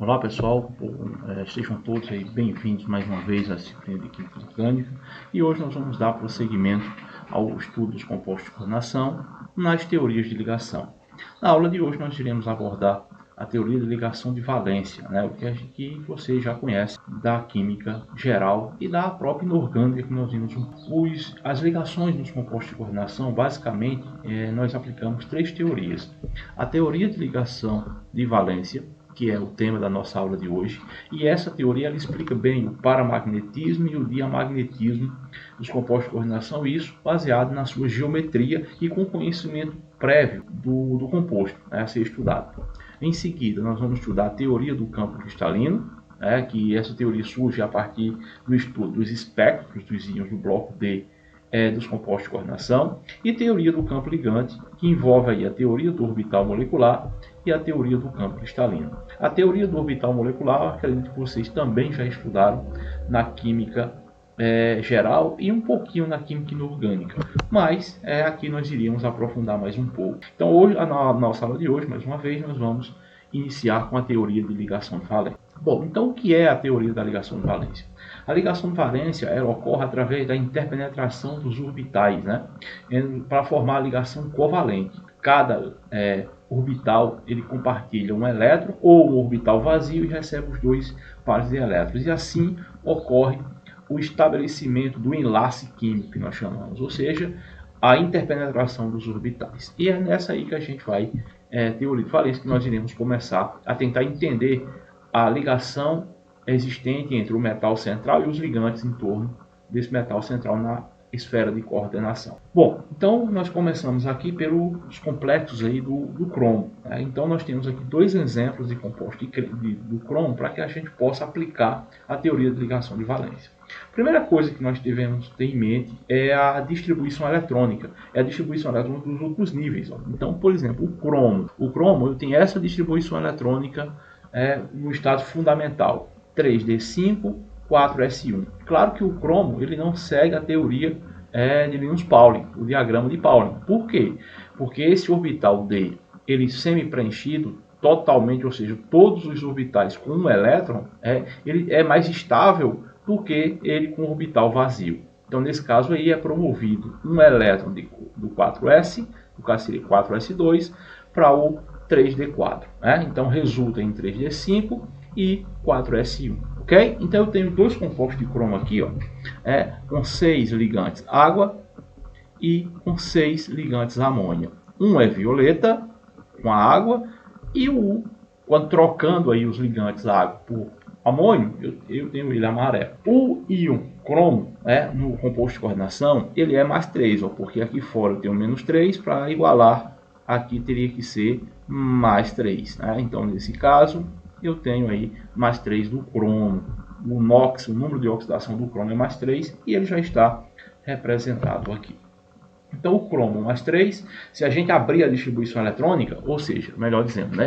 Olá pessoal, sejam todos aí bem-vindos mais uma vez à disciplina de Química Orgânica e hoje nós vamos dar prosseguimento ao estudo dos compostos de coordenação nas teorias de ligação. Na aula de hoje nós iremos abordar a teoria de ligação de valência, o que vocês já conhecem da química geral e da própria inorgânica que nós vimos. As ligações nos compostos de coordenação, basicamente, nós aplicamos três teorias. A teoria de ligação de valência, que é o tema da nossa aula de hoje, e essa teoria ela explica bem o paramagnetismo e o diamagnetismo dos compostos de coordenação, isso baseado na sua geometria e com conhecimento prévio do composto a ser estudado. Em seguida, nós vamos estudar a teoria do campo cristalino, que essa teoria surge a partir do estudo dos espectros dos íons do bloco D dos compostos de coordenação, e teoria do campo ligante, que envolve aí a teoria do orbital molecular e a teoria do campo cristalino. A teoria do orbital molecular, acredito que vocês também já estudaram na química geral e um pouquinho na química inorgânica, mas aqui nós iríamos aprofundar mais um pouco. Então hoje, na nossa aula de hoje, mais uma vez, nós vamos iniciar com a teoria de ligação de valência. Bom, então o que é a teoria da ligação de valência? A ligação de valência ela ocorre através da interpenetração dos orbitais, para formar a ligação covalente. Cada orbital ele compartilha um elétron ou um orbital vazio e recebe os dois pares de elétrons. E assim ocorre o estabelecimento do enlace químico que nós chamamos, ou seja, a interpenetração dos orbitais. E é nessa aí que a gente vai, teoria de valência, que nós iremos começar a tentar entender a ligação existente entre o metal central e os ligantes em torno desse metal central na esfera de coordenação. Bom, então nós começamos aqui pelos complexos aí do cromo. Então nós temos aqui dois exemplos de composto do cromo para que a gente possa aplicar a teoria de ligação de valência. A primeira coisa que nós devemos ter em mente é a distribuição eletrônica. É a distribuição eletrônica dos outros níveis. Então, por exemplo, o cromo tem essa distribuição eletrônica no estado fundamental. 3d5, 4s1. Claro que o cromo ele não segue a teoria de Linus Pauling, o diagrama de Pauling. Por quê? Porque esse orbital D, ele semi-preenchido totalmente, ou seja, todos os orbitais com um elétron, ele é mais estável do que ele com orbital vazio. Então, nesse caso aí, é promovido um elétron do 4s, no caso seria 4s2, para o 3d4. Então, resulta em 3d5 e 4s1. Ok? Então eu tenho dois compostos de cromo aqui, com 6 ligantes água e com 6 ligantes amônia. Um é violeta com a água e quando trocando aí os ligantes água por amônio, eu tenho ele amarelo. O íon cromo, no composto de coordenação, ele é mais 3, porque aqui fora eu tenho menos 3, para igualar aqui teria que ser mais 3. Então nesse caso eu tenho aí mais 3 do cromo. O NOx, o número de oxidação do cromo é mais 3 e ele já está representado aqui. Então o cromo mais 3, se a gente abrir a distribuição eletrônica, ou seja, melhor dizendo,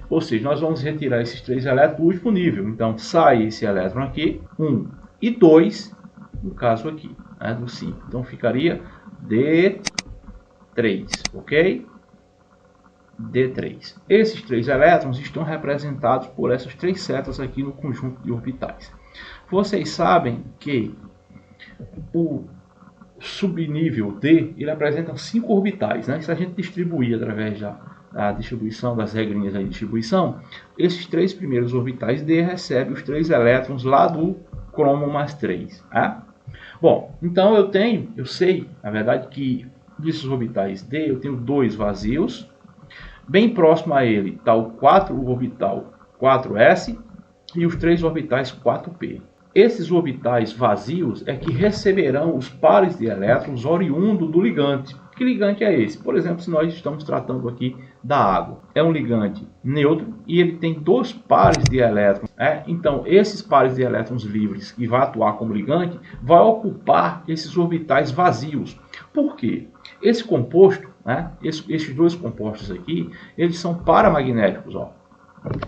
ou seja, nós vamos retirar esses 3 elétrons do último nível. Então sai esse elétron aqui, 1 e 2, no caso aqui, do 5. Então ficaria D3, ok? D3. Esses 3 elétrons estão representados por essas 3 setas aqui no conjunto de orbitais. Vocês sabem que o subnível D ele apresenta 5 orbitais. Se a gente distribuir através da distribuição, das regrinhas da distribuição, esses 3 primeiros orbitais D recebem os 3 elétrons lá do cromo mais 3. Bom, então eu sei, na verdade, que desses orbitais D eu tenho 2 vazios. Bem próximo a ele está o orbital 4s e os 3 orbitais 4p. Esses orbitais vazios é que receberão os pares de elétrons oriundos do ligante. Que ligante é esse? Por exemplo, se nós estamos tratando aqui da água. É um ligante neutro e ele tem 2 pares de elétrons. Então, esses pares de elétrons livres que vai atuar como ligante vai ocupar esses orbitais vazios. Por quê? Esse composto, esses 2 compostos aqui, eles são paramagnéticos.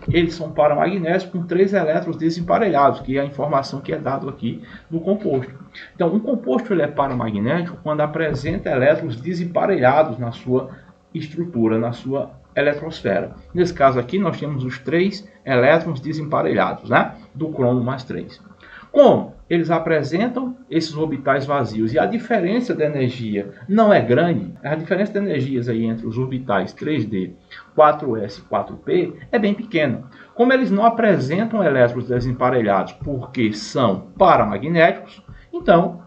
Eles são paramagnéticos com 3 elétrons desemparelhados, que é a informação que é dada aqui do composto. Então, um composto ele é paramagnético quando apresenta elétrons desemparelhados na sua estrutura, na sua eletrosfera. Nesse caso aqui, nós temos os 3 elétrons desemparelhados, né? Do cromo mais 3. Como eles apresentam esses orbitais vazios e a diferença de energia não é grande, a diferença de energias aí entre os orbitais 3D, 4s e 4p é bem pequena. Como eles não apresentam elétrons desemparelhados porque são paramagnéticos, então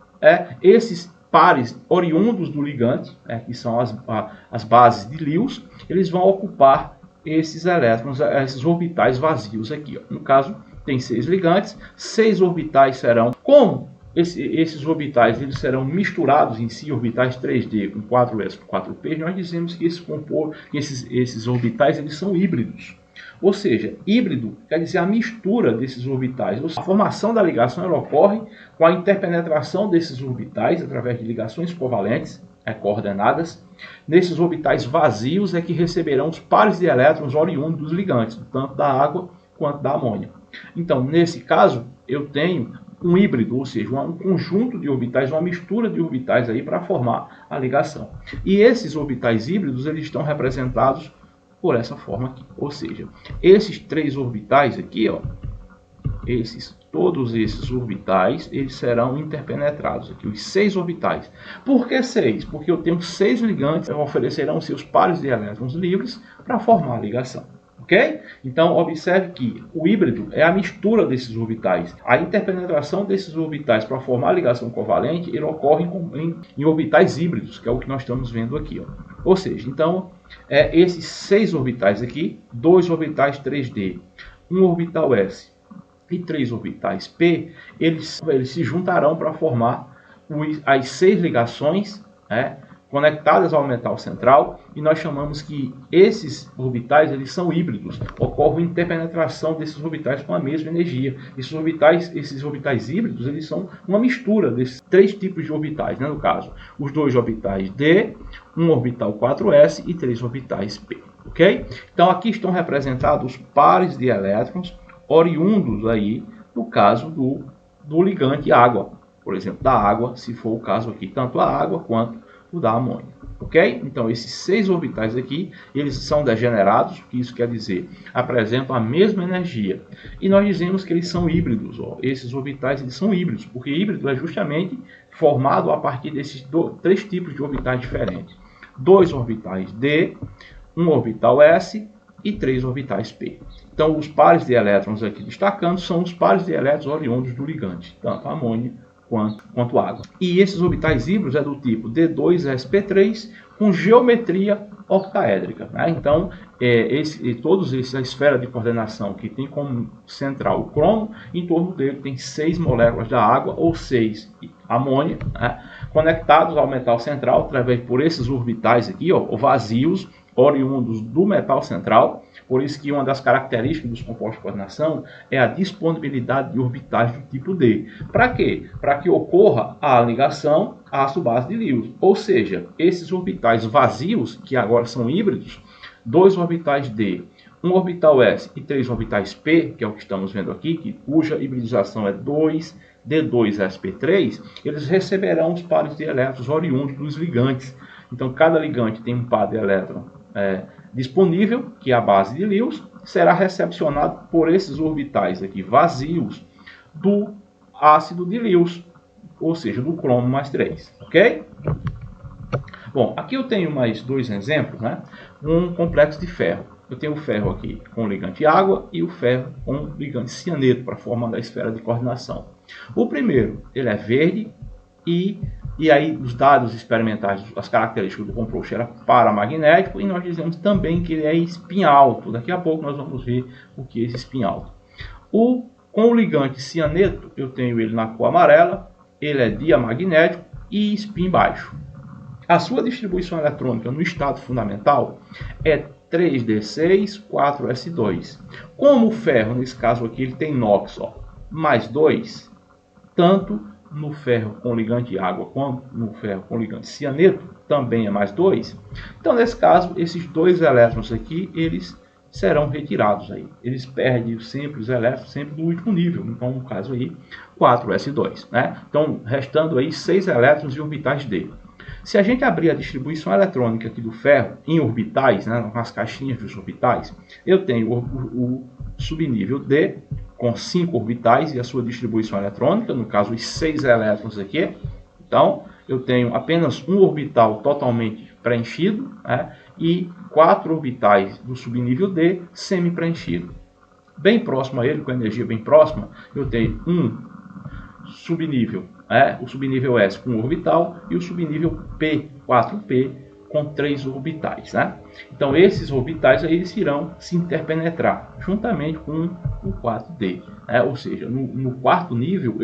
esses pares oriundos do ligante, que são as bases de Lewis, eles vão ocupar esses elétrons, esses orbitais vazios aqui. Ó. No caso, tem 6 ligantes, 6 orbitais serão, como esses orbitais eles serão misturados em si, orbitais 3D com 4s com 4p, nós dizemos que esses orbitais eles são híbridos. Ou seja, híbrido quer dizer a mistura desses orbitais. A formação da ligação ela ocorre com a interpenetração desses orbitais através de ligações covalentes coordenadas. Nesses orbitais vazios é que receberão os pares de elétrons oriundos dos ligantes, tanto da água quanto da amônia. Então, nesse caso, eu tenho um híbrido, ou seja, um conjunto de orbitais, uma mistura de orbitais aí para formar a ligação. E esses orbitais híbridos eles estão representados por essa forma aqui. Ou seja, esses 3 orbitais aqui, ó, todos esses orbitais, eles serão interpenetrados aqui, os 6 orbitais. Por que 6? Porque eu tenho 6 ligantes que oferecerão seus pares de elétrons livres para formar a ligação. Ok? Então, observe que o híbrido é a mistura desses orbitais. A interpenetração desses orbitais para formar a ligação covalente, ele ocorre em orbitais híbridos, que é o que nós estamos vendo aqui. Ó. Ou seja, então, esses 6 orbitais aqui, 2 orbitais 3D, 1 orbital S e 3 orbitais P, eles se juntarão para formar as 6 ligações, conectadas ao metal central, e nós chamamos que esses orbitais eles são híbridos, ocorre interpenetração desses orbitais com a mesma energia. Esses orbitais híbridos eles são uma mistura desses 3 tipos de orbitais, né? No caso, os 2 orbitais D, 1 orbital 4s e 3 orbitais P. Ok? Então aqui estão representados os pares de elétrons oriundos aí, no caso do ligante água, por exemplo, da água, se for o caso aqui, tanto a água quanto o da amônia, ok? Então, esses 6 orbitais aqui, eles são degenerados, que isso quer dizer, apresentam a mesma energia. E nós dizemos que eles são híbridos, ó. Esses orbitais eles são híbridos, porque híbrido é justamente formado a partir desses 3 tipos de orbitais diferentes. 2 orbitais D, 1 orbital S e 3 orbitais P. Então, os pares de elétrons aqui destacando são os pares de elétrons oriundos do ligante, tanto a amônia quanto água. E esses orbitais híbridos é do tipo D2sp3 com geometria octaédrica. Né? Então, todos esses, a esfera de coordenação que tem como central o cromo, em torno dele tem 6 moléculas da água ou 6 amônia, né? Conectados ao metal central através por esses orbitais aqui, ó, vazios, oriundos do metal central. Por isso que uma das características dos compostos de coordenação é a disponibilidade de orbitais do tipo D. Para quê? Para que ocorra a ligação ácido-base de Lewis. Ou seja, esses orbitais vazios, que agora são híbridos, 2 orbitais D, 1 orbital S e 3 orbitais P, que é o que estamos vendo aqui, cuja hibridização é 2D2sp3, eles receberão os pares de elétrons oriundos dos ligantes. Então, cada ligante tem um par de elétron disponível, que é a base de Lewis, será recepcionado por esses orbitais aqui vazios do ácido de Lewis, ou seja, do cromo mais 3, ok? Bom, aqui eu tenho mais 2 exemplos, né? Um complexo de ferro. Eu tenho o ferro aqui com ligante água e o ferro com ligante cianeto para formar a esfera de coordenação. O primeiro, ele é verde e aí os dados experimentais, as características do composto era paramagnético, e nós dizemos também que ele é spin alto. Daqui a pouco nós vamos ver o que é esse spin alto. Com o ligante cianeto, eu tenho ele na cor amarela, ele é diamagnético e spin baixo. A sua distribuição eletrônica no estado fundamental é 3d6, 4s2. Como o ferro, nesse caso aqui, ele tem NOx, ó, mais 2, tanto no ferro com ligante água quanto no ferro com ligante cianeto, também é mais 2. Então, nesse caso, esses 2 elétrons aqui, eles serão retirados aí. Eles perdem sempre os elétrons, sempre do último nível. Então, no caso aí, 4s2. Né? Então, restando aí 6 elétrons e orbitais D. Se a gente abrir a distribuição eletrônica aqui do ferro em orbitais, né, nas caixinhas dos orbitais, eu tenho o subnível D com 5 orbitais e a sua distribuição eletrônica, no caso os 6 elétrons aqui. Então, eu tenho apenas um orbital totalmente preenchido, né, e 4 orbitais do subnível D semi-preenchido. Bem próximo a ele, com energia bem próxima, eu tenho um subnível, o subnível S com um orbital e o subnível P, 4P, com 3 orbitais. Então, esses orbitais aí, eles irão se interpenetrar juntamente com o 4D. Ou seja, no quarto nível,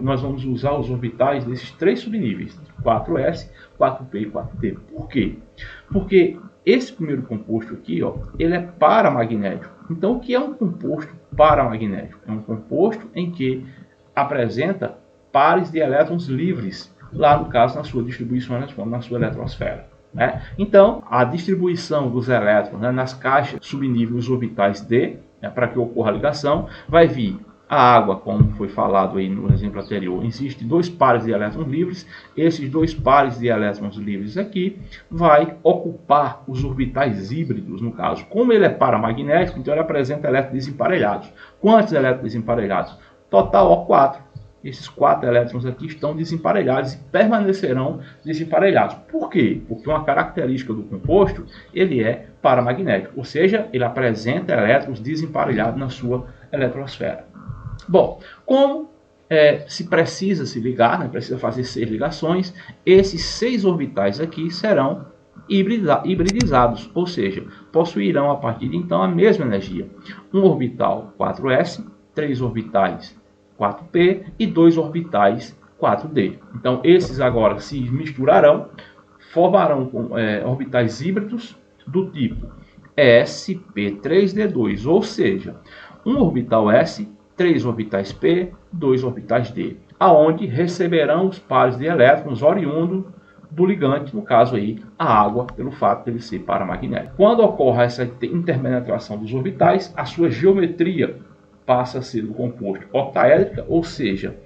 nós vamos usar os orbitais desses 3 subníveis, 4S, 4P e 4D. Por quê? Porque esse primeiro composto aqui, ele é paramagnético. Então, o que é um composto paramagnético? É um composto em que apresenta pares de elétrons livres, lá no caso na sua distribuição eletrônica, na sua eletrosfera. Então, a distribuição dos elétrons nas caixas subníveis orbitais D, para que ocorra a ligação, vai vir a água, como foi falado aí no exemplo anterior. Existem 2 pares de elétrons livres. Esses 2 pares de elétrons livres aqui vai ocupar os orbitais híbridos, no caso. Como ele é paramagnético, então ele apresenta elétrons desemparelhados. Quantos elétrons desemparelhados? Total, 4. Esses 4 elétrons aqui estão desemparelhados e permanecerão desemparelhados. Por quê? Porque uma característica do composto, ele é paramagnético, ou seja, ele apresenta elétrons desemparelhados na sua eletrosfera. Bom, como se precisa se ligar, precisa fazer 6 ligações, esses 6 orbitais aqui serão hibridizados, ou seja, possuirão a partir de então a mesma energia. Um orbital 4s, 3 orbitais 4p e 2 orbitais 4d. Então, esses agora se misturarão, formarão orbitais híbridos do tipo sp3d2, ou seja, um orbital s, 3 orbitais p, 2 orbitais d, aonde receberão os pares de elétrons oriundos do ligante, no caso aí a água, pelo fato de ele ser paramagnético. Quando ocorre essa interpenetração dos orbitais, a sua geometria passa a ser do composto octaédrica, ou seja,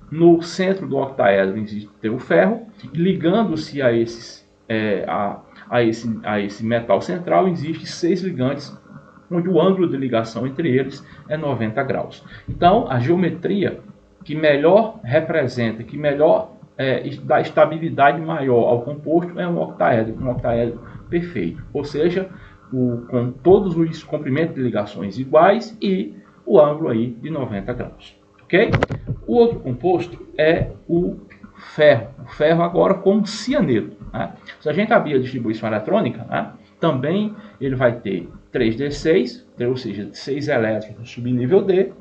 no centro do octaedro existe o ferro, ligando-se a esse metal central, existe 6 ligantes, onde o ângulo de ligação entre eles é 90 graus. Então, a geometria que melhor representa, que melhor dá estabilidade maior ao composto é um octaedro perfeito, ou seja, com todos os comprimentos de ligações iguais e o ângulo aí de 90 graus. Ok? O outro composto é o ferro. O ferro agora como cianeto. Se a gente abrir a distribuição eletrônica, também ele vai ter 3d6, ou seja, 6 elétrons no subnível D.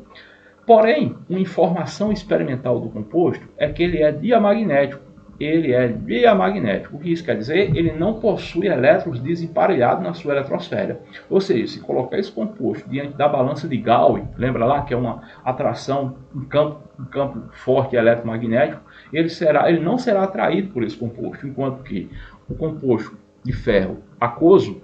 Porém, uma informação experimental do composto é que ele é diamagnético. Ele é diamagnético. O que isso quer dizer? Ele não possui elétrons desemparelhados na sua eletrosfera. Ou seja, se colocar esse composto diante da balança de Gauss, lembra lá que é uma atração, um campo forte eletromagnético, ele não será atraído por esse composto, enquanto que o composto de ferro aquoso,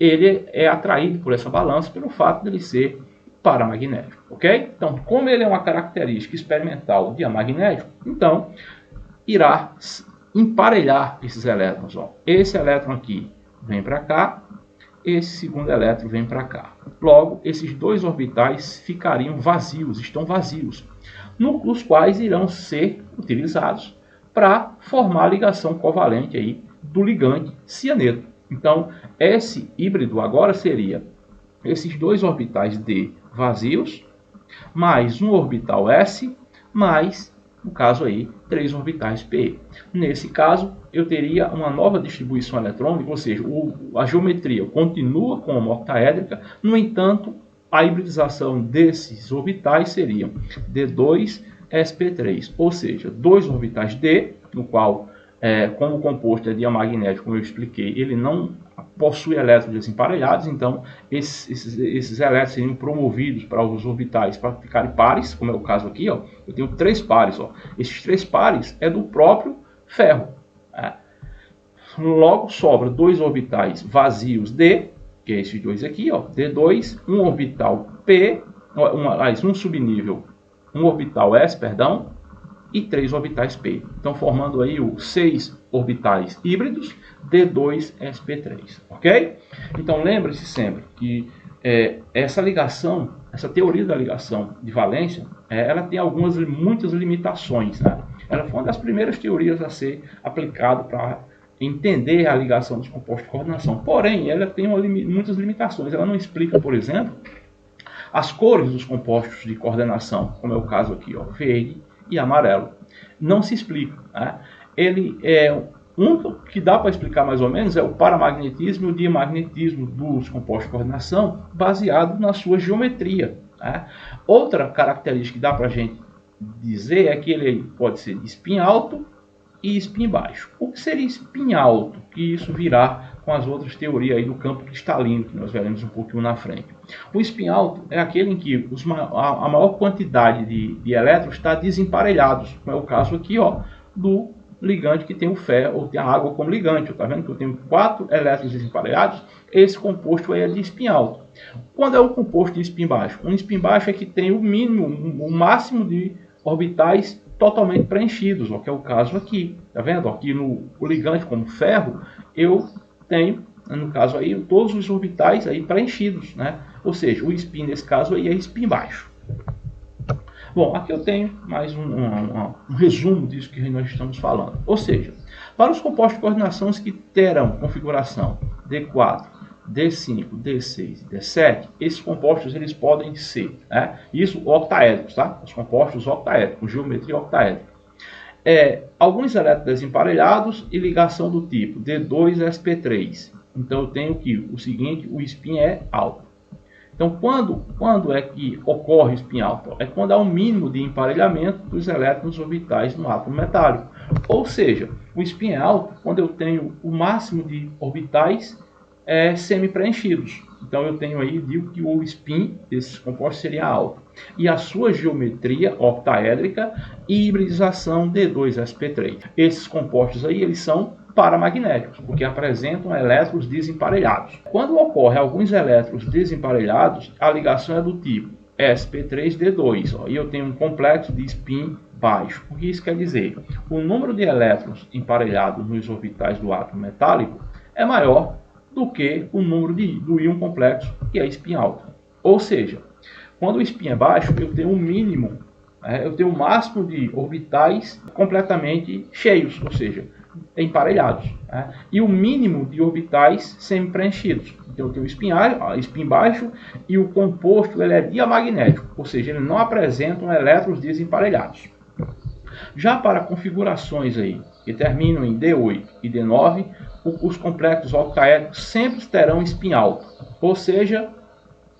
ele é atraído por essa balança pelo fato de ele ser paramagnético. Ok? Então, como ele é uma característica experimental diamagnético, então irá emparelhar esses elétrons. Esse elétron aqui vem para cá, esse segundo elétron vem para cá. Logo, esses 2 orbitais ficariam vazios, estão vazios, os quais irão ser utilizados para formar a ligação covalente aí do ligante cianeto. Então, esse híbrido agora seria esses 2 orbitais D vazios, mais um orbital S, mais, no caso aí, 3 orbitais P. Nesse caso, eu teria uma nova distribuição eletrônica, ou seja, a geometria continua como octaédrica, no entanto, a hibridização desses orbitais seria D2, sp3, ou seja, 2 orbitais D, no qual, como o composto é diamagnético, como eu expliquei, ele não possui elétrons desemparelhados, então esses elétrons seriam promovidos para os orbitais para ficarem pares, como é o caso aqui, eu tenho 3 pares, esses 3 pares é do próprio ferro. Logo sobra 2 orbitais vazios D, que é esses 2 aqui, D2, um orbital P, um subnível, um orbital S, perdão, e 3 orbitais p. Então, formando aí os 6 orbitais híbridos D2sp3, ok? Então, lembre-se sempre que essa ligação, essa teoria da ligação de valência, ela tem muitas limitações, né? Ela foi uma das primeiras teorias a ser aplicada para entender a ligação dos compostos de coordenação. Porém, ela tem muitas limitações. Ela não explica, por exemplo, as cores dos compostos de coordenação, como é o caso aqui, ó, verde e amarelo. Não se explica, né? Ele o único que dá para explicar mais ou menos é o paramagnetismo e o diamagnetismo dos compostos de coordenação, baseado na sua geometria, né? Outra característica que dá para a gente dizer é que ele pode ser de spin alto e spin baixo. O que seria spin alto? Que isso virá com as outras teorias aí do campo cristalino, que nós veremos um pouquinho na frente. O spin alto é aquele em que a maior quantidade de elétrons está desemparelhados, como é o caso aqui, ó, do ligante que tem o ferro, ou tem a água como ligante. Está vendo que eu tenho 4 elétrons desemparelhados? Esse composto aí é de spin alto. Quando é o composto de spin baixo? Um spin baixo é que tem o mínimo, o máximo de orbitais totalmente preenchidos, ó, que é o caso aqui. Está vendo? Aqui no ligante como ferro, eu tenho, no caso aí, todos os orbitais aí preenchidos, né? Ou seja, o spin nesse caso aí é spin baixo. Bom, aqui eu tenho mais um resumo disso que nós estamos falando. Ou seja, para os compostos de coordenação que terão configuração D4, D5, D6 e D7, esses compostos eles podem ser, né? Isso octaédricos, tá? Os compostos octaédricos, geometria octaédrica. Alguns elétrons desemparelhados e ligação do tipo D2sp3. Então eu tenho que o seguinte, o spin é alto. Então, quando é que ocorre o spin alto? É quando há um mínimo de emparelhamento dos elétrons orbitais no átomo metálico. Ou seja, o spin é alto quando eu tenho o máximo de orbitais semi-preenchidos. Então, eu tenho aí, digo que o spin desses compostos seria alto. E a sua geometria octaédrica e hibridização D2sp3. Esses compostos aí, eles são paramagnéticos, porque apresentam elétrons desemparelhados. Quando ocorre alguns elétrons desemparelhados, a ligação é do tipo sp3d2, ó, e eu tenho um complexo de spin baixo. O que isso quer dizer? O número de elétrons emparelhados nos orbitais do átomo metálico é maior do que o número do íon complexo, que é spin alto. Ou seja, quando o spin é baixo, eu tenho um mínimo, eu tenho o máximo de orbitais completamente cheios, ou seja, emparelhados, né? E o mínimo de orbitais semi-preenchidos. Então eu tenho o spin baixo e o composto ele é diamagnético, ou seja, ele não apresenta elétrons desemparelhados. Já para configurações aí que terminam em D8 e D9, os complexos octaédricos sempre terão spin alto, ou seja,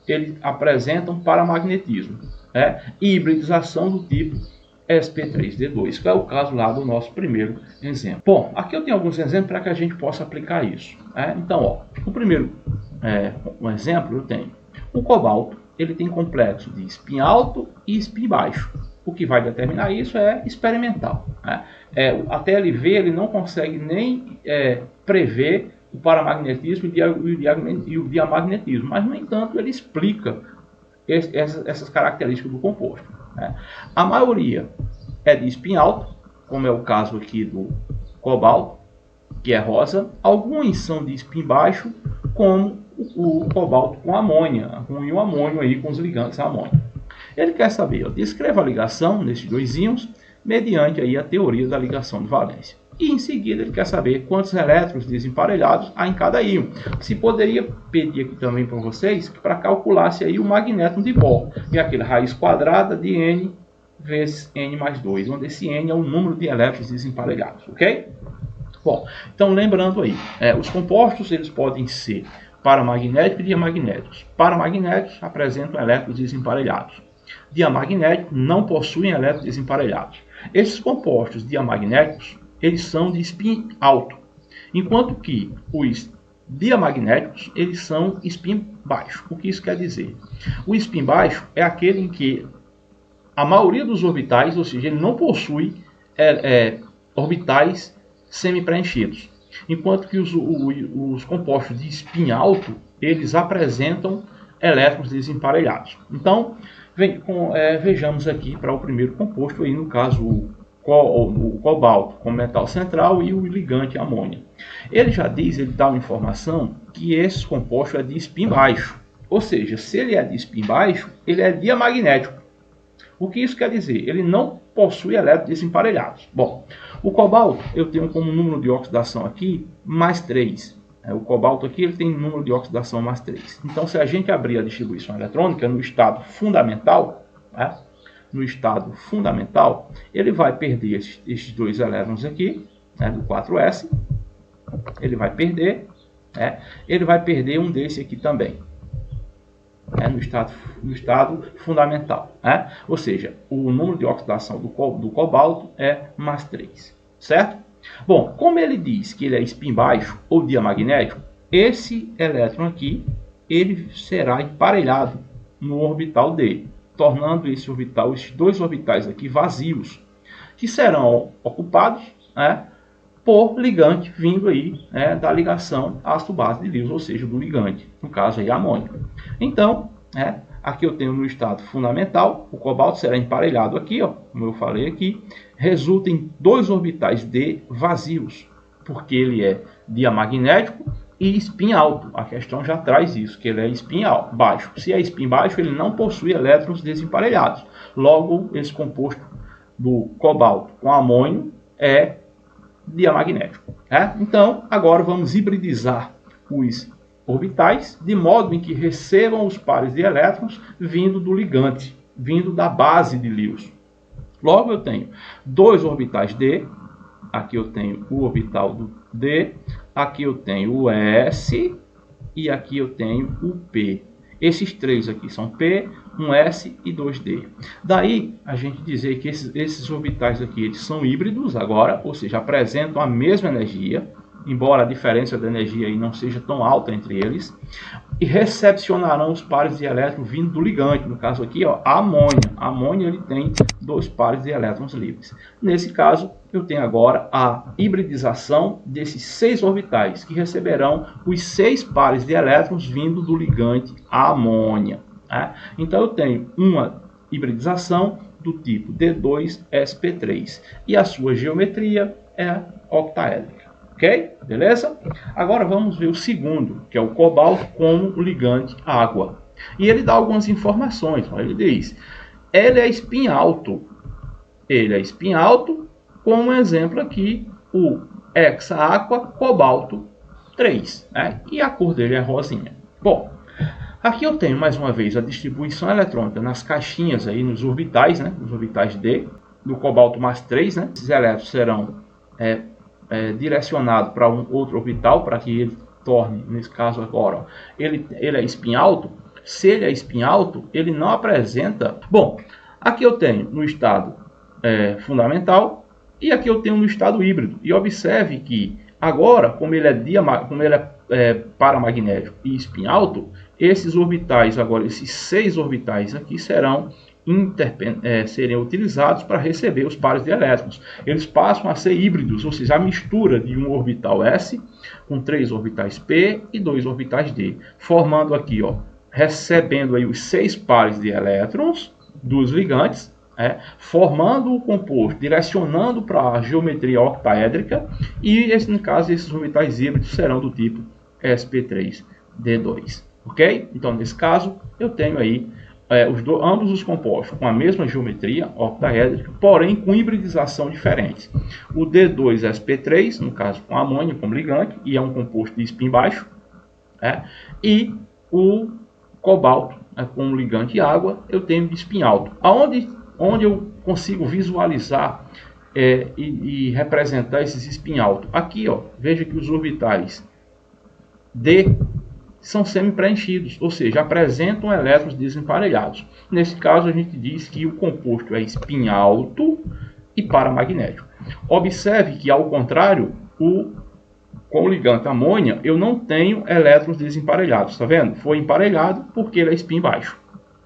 eles apresentam paramagnetismo, né? E hibridização do tipo sp3d2, que é o caso lá do nosso primeiro exemplo. Bom, aqui eu tenho alguns exemplos para que a gente possa aplicar isso, né? Então, ó, o primeiro um exemplo eu tenho o cobalto, ele tem complexo de spin alto e spin baixo. O que vai determinar isso é experimental, né? A TLV ele não consegue nem prever o paramagnetismo e o diamagnetismo, mas no entanto ele explica essas características do composto, né? A maioria é de spin alto, como é o caso aqui do cobalto, que é rosa. Alguns são de spin baixo, como o cobalto com amônia, com o íon amônio aí, com os ligantes a amônio. Ele quer saber, descreva a ligação desses dois íons mediante aí a teoria da ligação de valência. E em seguida ele quer saber quantos elétrons desemparelhados há em cada íon. Se poderia pedir aqui também para vocês para calculasse aí o magnéton de Bohr, que é aquele raiz quadrada de N vezes N mais 2, onde esse N é o número de elétrons desemparelhados, ok? Bom, então lembrando aí, os compostos eles podem ser paramagnéticos e diamagnéticos. Paramagnéticos apresentam elétrons desemparelhados. Diamagnéticos não possuem elétrons desemparelhados. Esses compostos diamagnéticos eles são de spin alto, enquanto que os diamagnéticos eles são spin baixo. O que isso quer dizer? O spin baixo é aquele em que a maioria dos orbitais, ou seja, ele não possui orbitais semi-preenchidos, enquanto que os compostos de spin alto eles apresentam elétrons desemparelhados. Então, vejamos aqui para o primeiro composto, aí, no caso o cobalto como metal central e o ligante amônia. Ele já diz, ele dá uma informação que esse composto é de spin baixo. Ou seja, se ele é de spin baixo, ele é diamagnético. O que isso quer dizer? Ele não possui elétrons desemparelhados. Bom, o cobalto eu tenho como número de oxidação aqui mais 3. O cobalto aqui ele tem número de oxidação mais 3. Então, se a gente abrir a distribuição eletrônica no estado fundamental, né, ele vai perder esses dois elétrons aqui, né, do 4s. Ele vai perder, né, ele vai perder um desse aqui também. No estado fundamental, né? Ou seja, o número de oxidação do cobalto é mais 3, certo? Bom, como ele diz que ele é spin baixo ou diamagnético, esse elétron aqui ele será emparelhado no orbital D, tornando esses dois orbitais aqui vazios, que serão ocupados, né, por ligante vindo aí, né, da ligação ácido-base de Lewis, ou seja, do ligante, no caso aí amônio. Então, aqui eu tenho no estado fundamental, o cobalto será emparelhado aqui, ó, como eu falei aqui, resulta em dois orbitais D vazios, porque ele é diamagnético e spin alto. A questão já traz isso, que ele é spin baixo. Se é spin baixo, ele não possui elétrons desemparelhados. Logo, esse composto do cobalto com amônio é diamagnético. Então, agora vamos hibridizar os orbitais, de modo em que recebam os pares de elétrons vindo do ligante, vindo da base de Lewis. Logo, eu tenho dois orbitais D, aqui eu tenho o orbital do D, aqui eu tenho o S e aqui eu tenho o P. Esses três aqui são P, um S e 2D. Daí a gente dizer que esses orbitais aqui eles são híbridos agora, ou seja, apresentam a mesma energia, embora a diferença de energia aí não seja tão alta entre eles, e recepcionarão os pares de elétrons vindo do ligante. No caso aqui, ó, a amônia. A amônia ele tem dois pares de elétrons livres. Nesse caso, eu tenho agora a hibridização desses 6 orbitais, que receberão os 6 pares de elétrons vindo do ligante a amônia. Então, eu tenho uma hibridização do tipo D2sp3 e a sua geometria é octaédrica. Ok? Beleza? Agora vamos ver o segundo, que é o cobalto como ligante água. E ele dá algumas informações. Ele diz, ele é spin alto. Ele é spin alto, como um exemplo aqui, o hexa-aqua cobalto 3. E a cor dele é rosinha. Bom, aqui eu tenho mais uma vez a distribuição eletrônica nas caixinhas, aí, nos orbitais, nos orbitais D, do cobalto mais 3. Esses elétrons serão direcionado para um outro orbital, para que ele torne, nesse caso agora, ó, ele é spin alto. Se ele é spin alto, ele não apresenta... Bom, aqui eu tenho no estado fundamental e aqui eu tenho no estado híbrido. E observe que agora, como ele é paramagnético e spin alto, esses orbitais, agora esses 6 orbitais aqui serão serem utilizados para receber os pares de elétrons. Eles passam a ser híbridos, ou seja, a mistura de um orbital S com 3 orbitais P e 2 orbitais D, formando aqui, ó, recebendo aí os 6 pares de elétrons dos ligantes, formando o composto, direcionando para a geometria octaédrica, e no caso esses orbitais híbridos serão do tipo sp3d2. Ok? Então, nesse caso, eu tenho aí ambos os compostos com a mesma geometria octaédrica, porém com hibridização diferente. O D2sp3, no caso com amônia como ligante, e é um composto de spin baixo, e o cobalto com ligante água, eu tenho de spin alto. Onde eu consigo visualizar e representar esses spin alto? Aqui, ó, veja que os orbitais D são semi-preenchidos, ou seja, apresentam elétrons desemparelhados. Nesse caso, a gente diz que o composto é spin alto e paramagnético. Observe que, ao contrário, com o ligante amônia, eu não tenho elétrons desemparelhados. Está vendo? Foi emparelhado porque ele é spin baixo.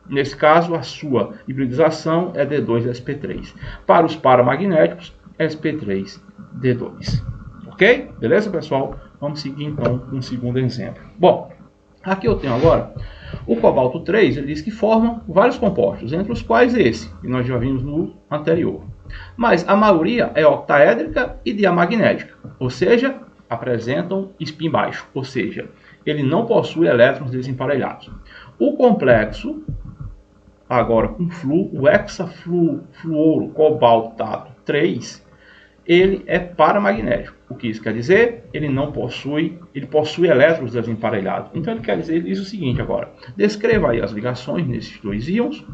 Nesse caso, a sua hibridização é D2sp3. Para os paramagnéticos, sp3d2. Ok? Beleza, pessoal? Vamos seguir, então, com um segundo exemplo. Bom, aqui eu tenho agora o cobalto 3, ele diz que forma vários compostos, entre os quais esse, que nós já vimos no anterior. Mas a maioria é octaédrica e diamagnética, ou seja, apresentam spin baixo, ou seja, ele não possui elétrons desemparelhados. O complexo, agora com flu, o hexafluoro cobaltato 3, ele é paramagnético. O que isso quer dizer? Ele possui elétrons desemparelhados. Então ele quer dizer, ele diz o seguinte agora: descreva aí as ligações nesses dois íons,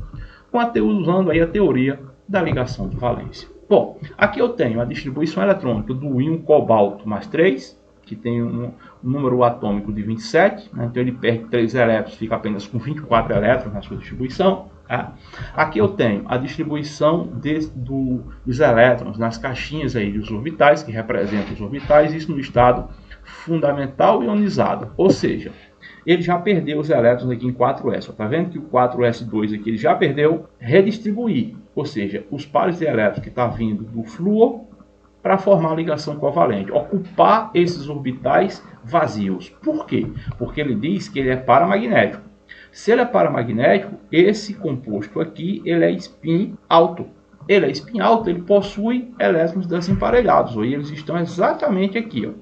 usando aí a teoria da ligação de valência. Bom, aqui eu tenho a distribuição eletrônica do íon cobalto mais 3, que tem um número atômico de 27, né? Então ele perde 3 elétrons, fica apenas com 24 elétrons na sua distribuição. Tá? Aqui eu tenho a distribuição dos elétrons nas caixinhas aí dos orbitais, que representam os orbitais, isso no estado fundamental ionizado, ou seja, ele já perdeu os elétrons aqui em 4s. Está vendo que o 4s2 aqui ele já perdeu? Redistribuir, ou seja, os pares de elétrons que está vindo do flúor para formar a ligação covalente, ocupar esses orbitais vazios. Por quê? Porque ele diz que ele é paramagnético. Se ele é paramagnético, esse composto aqui ele é spin alto. Ele é spin alto, ele possui elétrons desemparelhados, e eles estão exatamente aqui, ó.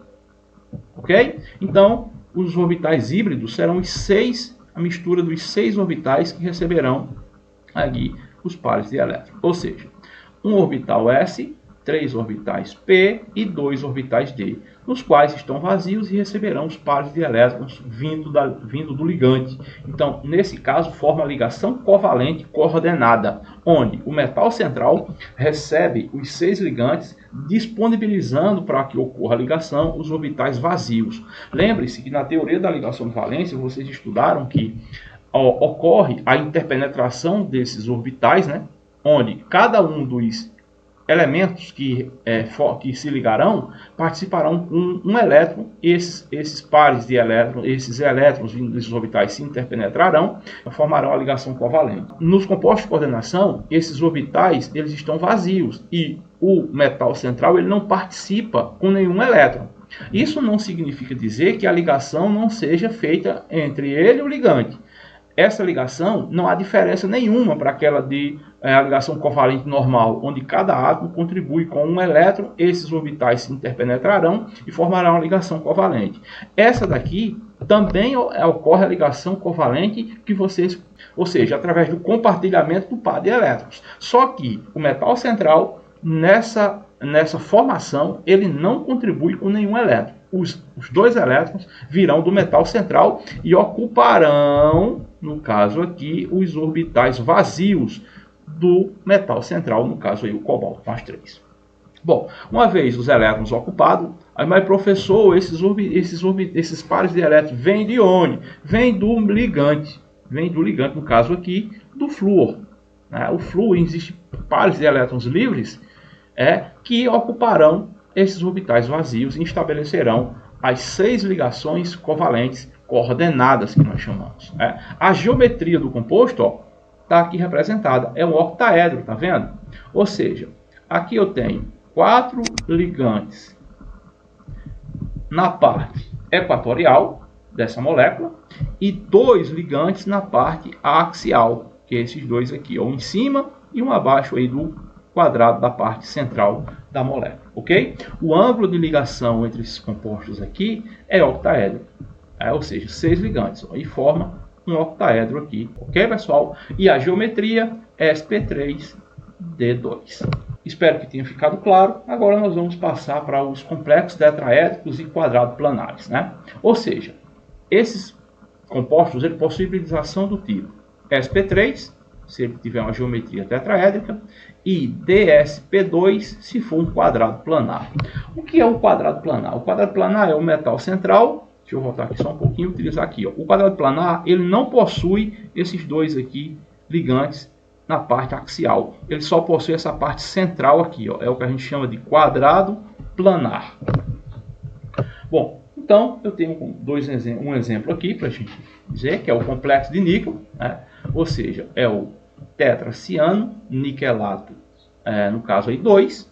Ok? Então, os orbitais híbridos serão a mistura dos 6 orbitais que receberão aqui os pares de elétrons. Ou seja, um orbital S, 3 orbitais P e 2 orbitais D, nos quais estão vazios e receberão os pares de elétrons vindo do ligante. Então, nesse caso, forma a ligação covalente coordenada, onde o metal central recebe os 6 ligantes, disponibilizando para que ocorra a ligação os orbitais vazios. Lembre-se que na teoria da ligação de valência, vocês estudaram que ocorre a interpenetração desses orbitais, né, onde cada um dos elementos que se ligarão participarão com um elétron. Esses pares de elétrons, esses elétrons vindo desses orbitais se interpenetrarão e formarão a ligação covalente. Nos compostos de coordenação, esses orbitais eles estão vazios e o metal central ele não participa com nenhum elétron. Isso não significa dizer que a ligação não seja feita entre ele e o ligante. Essa ligação não há diferença nenhuma para aquela a ligação covalente normal, onde cada átomo contribui com um elétron, esses orbitais se interpenetrarão e formarão a ligação covalente. Essa daqui também ocorre a ligação covalente ou seja, através do compartilhamento do par de elétrons. Só que o metal central, nessa formação, ele não contribui com nenhum elétron. Os 2 elétrons virão do metal central e ocuparão, no caso aqui, os orbitais vazios do metal central, no caso aí o cobalto mais 3. Bom, uma vez os elétrons ocupados, aí, mas professor, esses pares de elétrons vêm de onde? Vem do ligante, no caso aqui, do flúor. Né? O flúor, existe pares de elétrons livres que ocuparão esses orbitais vazios e estabelecerão as 6 ligações covalentes coordenadas que nós chamamos. A geometria do composto está aqui representada, é um octaedro, tá vendo? Ou seja, aqui eu tenho 4 ligantes na parte equatorial dessa molécula e 2 ligantes na parte axial, que é esses dois aqui, um em cima e um abaixo aí do quadrado da parte central da molécula, ok? O ângulo de ligação entre esses compostos aqui é octaedro, ou seja, 6 ligantes, e forma um octaedro aqui, ok, pessoal? E a geometria é sp3d2. Espero que tenha ficado claro. Agora nós vamos passar para os complexos tetraédricos e quadrado planares, né? Ou seja, esses compostos ele possuem hibridização do tipo sp3, se ele tiver uma geometria tetraédrica, e dsp2 se for um quadrado planar. O que é um quadrado planar? O quadrado planar é o metal central. Deixa eu voltar aqui só um pouquinho e utilizar aqui. O quadrado planar ele não possui esses dois aqui ligantes na parte axial. Ele só possui essa parte central aqui. É o que a gente chama de quadrado planar. Bom, então eu tenho um exemplo aqui para a gente dizer que é o complexo de níquel, né? Ou seja, é o tetraciano niquelato, no caso aí 2,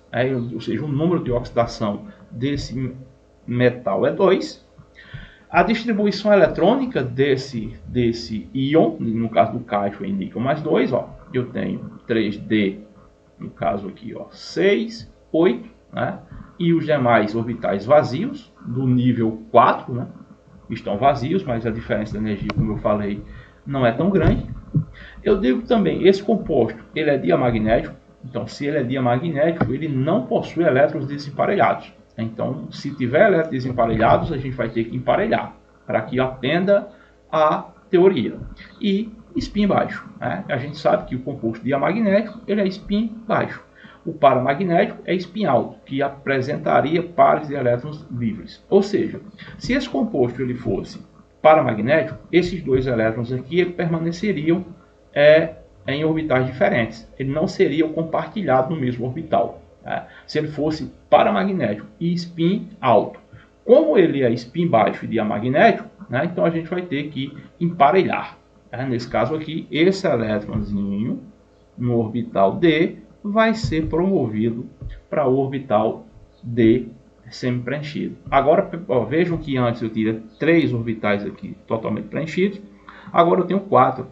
ou seja, o número de oxidação desse metal é 2. A distribuição eletrônica desse íon, no caso do caixo em níquel mais 2, eu tenho 3D no caso aqui, ó, 6, 8, né? E os demais orbitais vazios, do nível 4, né? Estão vazios, mas a diferença de energia, como eu falei, não é tão grande. Eu digo também, esse composto, ele é diamagnético. Então, se ele é diamagnético, ele não possui elétrons desemparelhados. Então, se tiver elétrons desemparelhados, a gente vai ter que emparelhar, para que atenda à teoria. E spin baixo, né? A gente sabe que o composto diamagnético, ele é spin baixo. O paramagnético é spin alto, que apresentaria pares de elétrons livres. Ou seja, se esse composto ele fosse paramagnético, esses dois elétrons aqui permaneceriam em orbitais diferentes. Ele não seria compartilhado no mesmo orbital. Né? Se ele fosse paramagnético e spin alto. Como ele é spin baixo e diamagnético, né? Então a gente vai ter que emparelhar. Né? Nesse caso aqui, esse elétronzinho no orbital D vai ser promovido para o orbital D semi-preenchido. Agora, ó, vejam que antes eu tinha 3 orbitais aqui totalmente preenchidos. Agora eu tenho 4.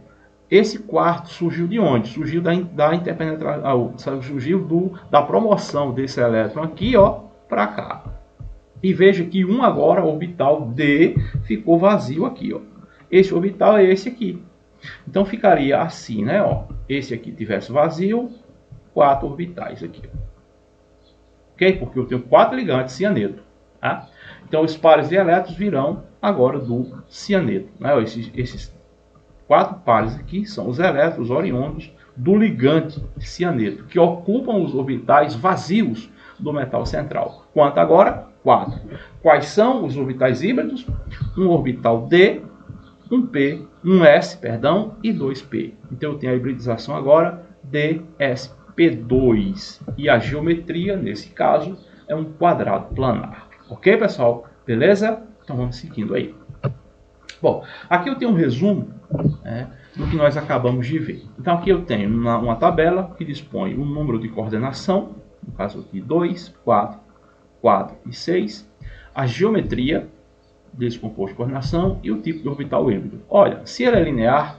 Esse quarto surgiu de onde? Surgiu da interpenetração, surgiu da promoção desse elétron aqui, ó, para cá. E veja que agora, o orbital D, ficou vazio aqui, ó. Esse orbital é esse aqui. Então ficaria assim, né, ó. Esse aqui tivesse vazio, 4 orbitais aqui, ó. Ok? Porque eu tenho 4 ligantes cianeto. Tá? Então os pares de elétrons virão agora do cianeto. Né? Esses 4 pares aqui são os elétrons oriundos do ligante cianeto, que ocupam os orbitais vazios do metal central. Quanto agora? 4. Quais são os orbitais híbridos? Um orbital D, um P, um S, perdão, e 2P. Então eu tenho a hibridização agora DsP2. E a geometria, nesse caso, é um quadrado planar. Ok, pessoal? Beleza? Então vamos seguindo aí. Bom, aqui eu tenho um resumo, né, do que nós acabamos de ver. Então aqui eu tenho uma tabela que dispõe o número de coordenação, no caso aqui 2, 4, 4 e 6, a geometria desse composto de coordenação e o tipo de orbital híbrido. Olha, se ele é linear,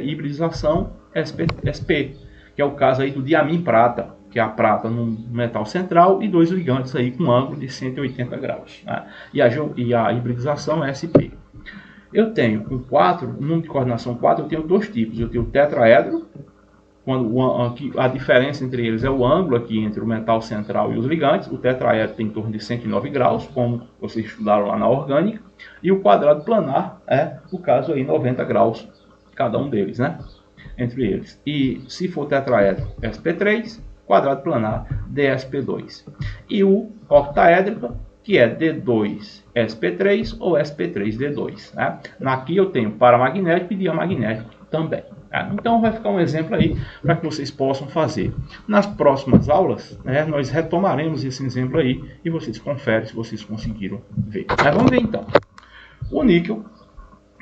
hibridização SP, que é o caso aí do diamim prata, que é a prata no metal central e 2 ligantes aí com ângulo de 180 graus. Né? E a hibridização é SP. Eu tenho com 4, no número de coordenação 4, eu tenho 2 tipos. Eu tenho o tetraedro, quando a diferença entre eles é o ângulo aqui entre o metal central e os ligantes. O tetraedro tem em torno de 109 graus, como vocês estudaram lá na orgânica. E o quadrado planar é, no caso aí, 90 graus, cada um deles, né? Entre eles. E se for tetraedro, SP3, quadrado planar, DsP2. E o octaédrico, que é D2SP3 ou SP3D2. Né? Aqui eu tenho paramagnético e diamagnético também. Né? Então vai ficar um exemplo aí para que vocês possam fazer. Nas próximas aulas, né, nós retomaremos esse exemplo aí e vocês conferem se vocês conseguiram ver. Mas vamos ver então. O níquel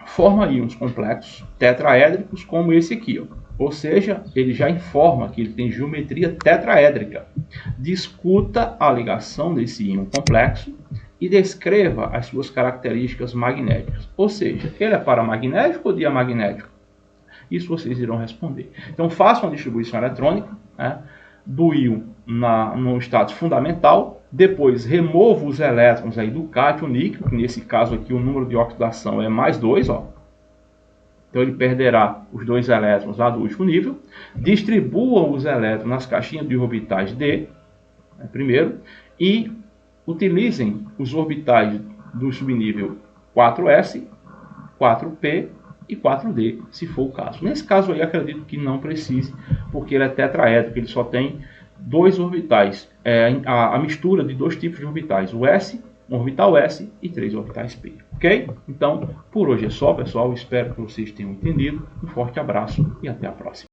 forma íons complexos tetraédricos como esse aqui, ó. Ou seja, ele já informa que ele tem geometria tetraédrica. Discuta a ligação desse íon complexo e descreva as suas características magnéticas. Ou seja, ele é paramagnético ou diamagnético? Isso vocês irão responder. Então façam a distribuição eletrônica, né, do íon no estado fundamental. Depois remova os elétrons aí do cátion níquel, que nesse caso aqui o número de oxidação é mais 2, ó. Então ele perderá os 2 elétrons lá do último nível. Distribuam os elétrons nas caixinhas de orbitais D, né, primeiro, e utilizem os orbitais do subnível 4s, 4p e 4d, se for o caso. Nesse caso aí acredito que não precise, porque ele é tetraédrico, ele só tem 2 orbitais, a mistura de 2 tipos de orbitais, o S, um orbital S e 3 orbitais P. Ok? Então, por hoje é só, pessoal. Espero que vocês tenham entendido. Um forte abraço e até a próxima.